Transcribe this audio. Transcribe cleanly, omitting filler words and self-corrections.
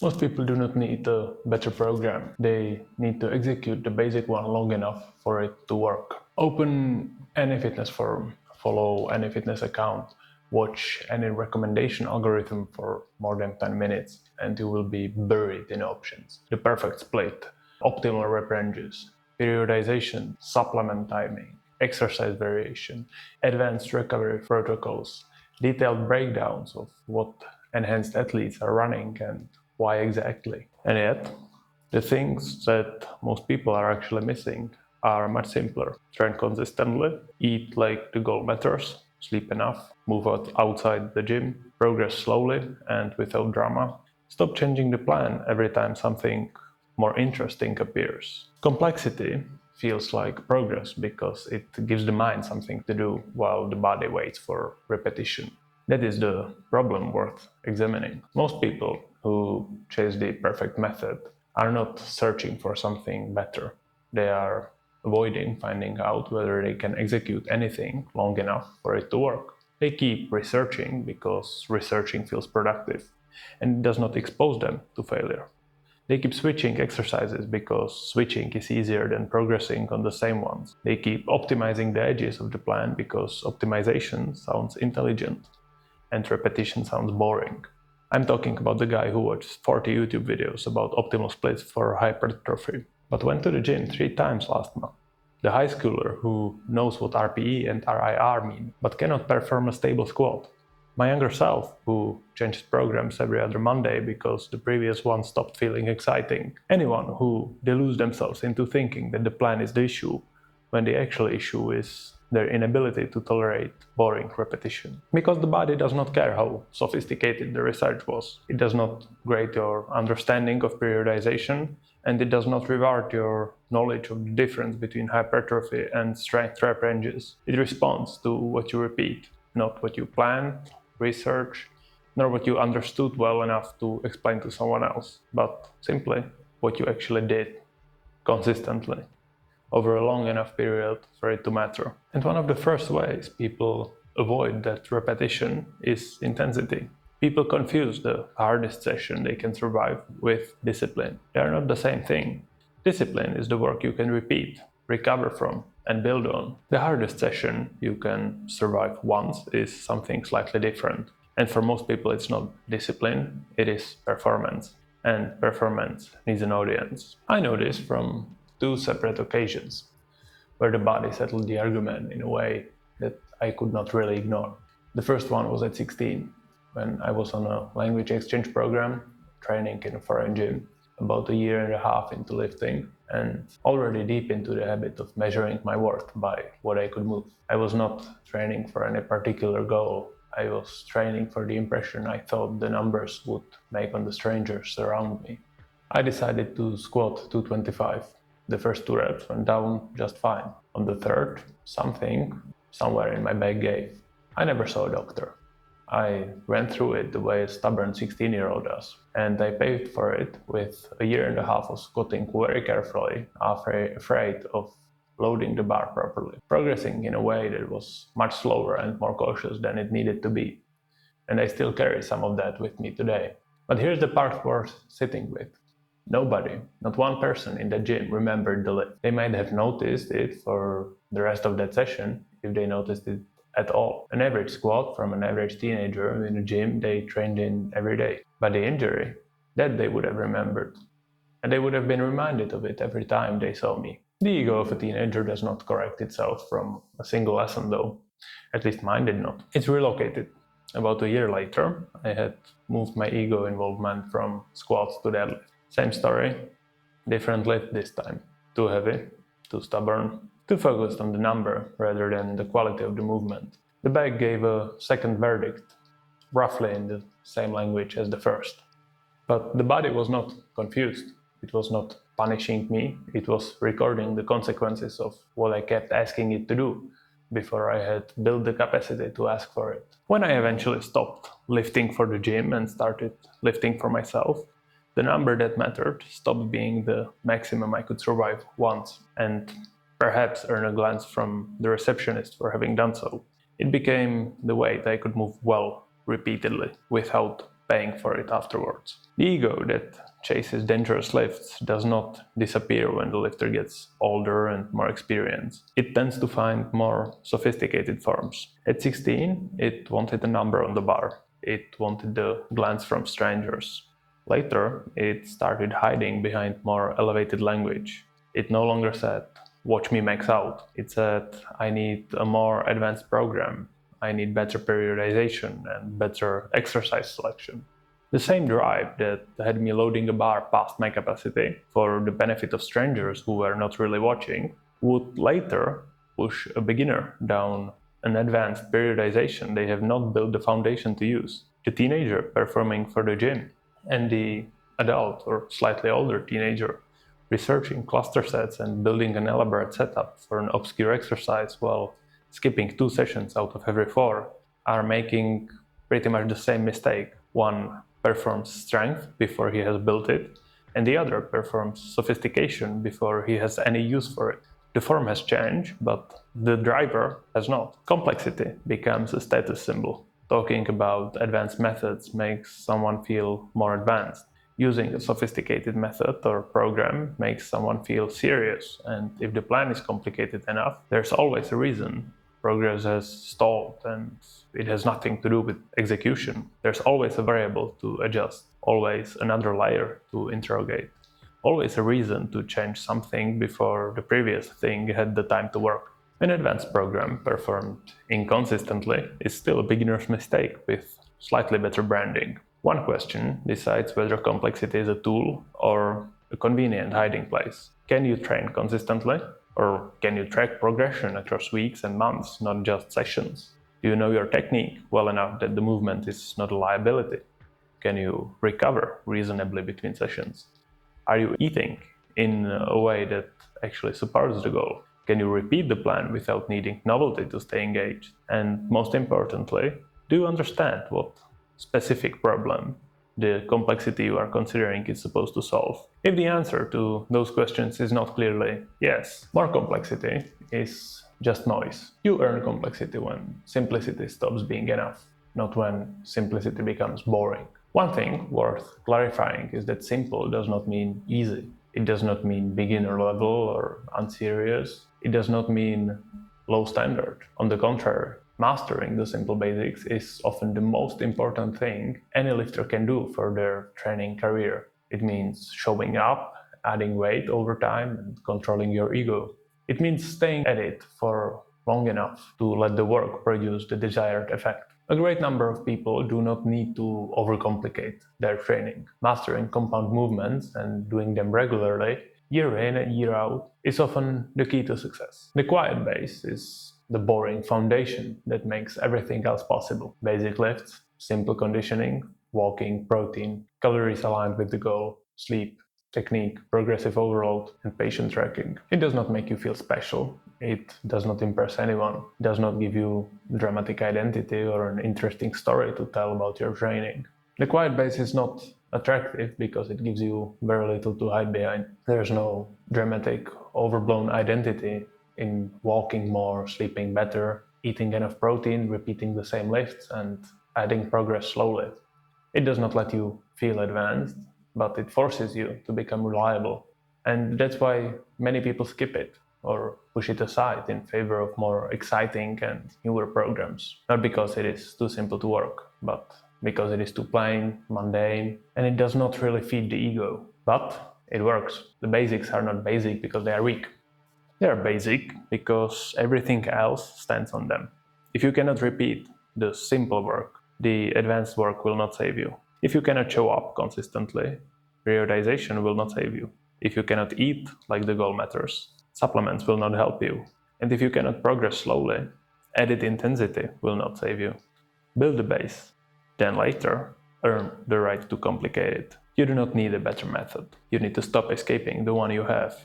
Most people do not need a better program. They need to execute the basic one long enough for it to work. Open any fitness forum, follow any fitness account, watch any recommendation algorithm for more than 10 minutes, and you will be buried in options. The perfect split, optimal rep ranges, periodization, supplement timing, exercise variation, advanced recovery protocols, detailed breakdowns of what enhanced athletes are running and why exactly. And yet, the things that most people are actually missing are much simpler. Train consistently, eat like the goal matters, sleep enough, move outside the gym, progress slowly and without drama. Stop changing the plan every time something more interesting appears. Complexity feels like progress because it gives the mind something to do while the body waits for repetition. That is the problem worth examining. Most people who chase the perfect method are not searching for something better. They are avoiding finding out whether they can execute anything long enough for it to work. They keep researching because researching feels productive and it does not expose them to failure. They keep switching exercises because switching is easier than progressing on the same ones. They keep optimizing the edges of the plan because optimization sounds intelligent and repetition sounds boring. I'm talking about the guy who watched 40 YouTube videos about optimal splits for hypertrophy, but went to the gym 3 times last month. The high schooler who knows what RPE and RIR mean, but cannot perform a stable squat. My younger self, who changed programs every other Monday because the previous one stopped feeling exciting. Anyone who deludes themselves into thinking that the plan is the issue, when the actual issue is their inability to tolerate boring repetition. Because the body does not care how sophisticated the research was. It does not grade your understanding of periodization, and it does not reward your knowledge of the difference between hypertrophy and strength rep ranges. It responds to what you repeat, not what you plan, research, nor what you understood well enough to explain to someone else, but simply what you actually did consistently over a long enough period for it to matter. And one of the first ways people avoid that repetition is intensity. People confuse the hardest session they can survive with discipline. They are not the same thing. Discipline is the work you can repeat, recover from, and build on. The hardest session you can survive once is something slightly different. And for most people, it's not discipline, it is performance. And performance needs an audience. I know this from 2 separate occasions where the body settled the argument in a way that I could not really ignore. The first one was at 16, when I was on a language exchange program, training in a foreign gym, about a year and a half into lifting, and already deep into the habit of measuring my worth by what I could move. I was not training for any particular goal. I was training for the impression I thought the numbers would make on the strangers around me. I decided to squat 225. The first 2 reps went down just fine. On the third, something somewhere in my back gave. I never saw a doctor. I went through it the way a stubborn 16-year-old does, and I paid for it with a year and a half of squatting very carefully, afraid of loading the bar properly, progressing in a way that was much slower and more cautious than it needed to be. And I still carry some of that with me today. But here's the part worth sitting with. Nobody, not one person in the gym remembered the lift. They might have noticed it for the rest of that session, if they noticed it at all. An average squat from an average teenager in a gym they trained in every day. But the injury, that they would have remembered. And they would have been reminded of it every time they saw me. The ego of a teenager does not correct itself from a single lesson though. At least mine did not. It's relocated. About a year later, I had moved my ego involvement from squats to deadlift. Same story, different lift this time. Too heavy, too stubborn, too focused on the number rather than the quality of the movement. The back gave a second verdict, roughly in the same language as the first. But the body was not confused. It was not punishing me. It was recording the consequences of what I kept asking it to do before I had built the capacity to ask for it. When I eventually stopped lifting for the gym and started lifting for myself, the number that mattered stopped being the maximum I could survive once and perhaps earn a glance from the receptionist for having done so. It became the weight I could move well repeatedly without paying for it afterwards. The ego that chases dangerous lifts does not disappear when the lifter gets older and more experienced. It tends to find more sophisticated forms. At 16, it wanted a number on the bar. It wanted the glance from strangers. Later, it started hiding behind more elevated language. It no longer said, "Watch me max out." It said, "I need a more advanced program. I need better periodization and better exercise selection." The same drive that had me loading a bar past my capacity for the benefit of strangers who were not really watching would later push a beginner down an advanced periodization they have not built the foundation to use. The teenager performing for the gym and the adult or slightly older teenager researching cluster sets and building an elaborate setup for an obscure exercise while skipping 2 sessions out of every 4 are making pretty much the same mistake. One performs strength before he has built it, and the other performs sophistication before he has any use for it. The form has changed, but the driver has not. Complexity becomes a status symbol. Talking about advanced methods makes someone feel more advanced. Using a sophisticated method or program makes someone feel serious, and if the plan is complicated enough, there's always a reason. Progress has stalled and it has nothing to do with execution. There's always a variable to adjust, always another layer to interrogate, always a reason to change something before the previous thing had the time to work. An advanced program performed inconsistently is still a beginner's mistake with slightly better branding. One question decides whether complexity is a tool or a convenient hiding place. Can you train consistently? Or can you track progression across weeks and months, not just sessions? Do you know your technique well enough that the movement is not a liability? Can you recover reasonably between sessions? Are you eating in a way that actually supports the goal? Can you repeat the plan without needing novelty to stay engaged? And most importantly, do you understand what specific problem the complexity you are considering is supposed to solve? If the answer to those questions is not clearly yes, more complexity is just noise. You earn complexity when simplicity stops being enough, not when simplicity becomes boring. One thing worth clarifying is that simple does not mean easy. It does not mean beginner level or unserious. It does not mean low standard. On the contrary, mastering the simple basics is often the most important thing any lifter can do for their training career. It means showing up, adding weight over time, and controlling your ego. It means staying at it for long enough to let the work produce the desired effect. A great number of people do not need to overcomplicate their training. Mastering compound movements and doing them regularly, year in and year out, is often the key to success. The quiet base is the boring foundation that makes everything else possible. Basic lifts, simple conditioning, walking, protein, calories aligned with the goal, sleep, technique, progressive overload, and patient tracking. It does not make you feel special. It does not impress anyone. It does not give you dramatic identity or an interesting story to tell about your training. The quiet base is not attractive because it gives you very little to hide behind. There's no dramatic, overblown identity in walking more, sleeping better, eating enough protein, repeating the same lifts, and adding progress slowly. It does not let you feel advanced, but it forces you to become reliable. And that's why many people skip it or push it aside in favor of more exciting and newer programs. Not because it is too simple to work, but because it is too plain, mundane, and it does not really feed the ego. But it works. The basics are not basic because they are weak. They are basic because everything else stands on them. If you cannot repeat the simple work, the advanced work will not save you. If you cannot show up consistently, periodization will not save you. If you cannot eat like the goal matters, supplements will not help you. And if you cannot progress slowly, added intensity will not save you. Build the base, then later earn the right to complicate it. You do not need a better method. You need to stop escaping the one you have.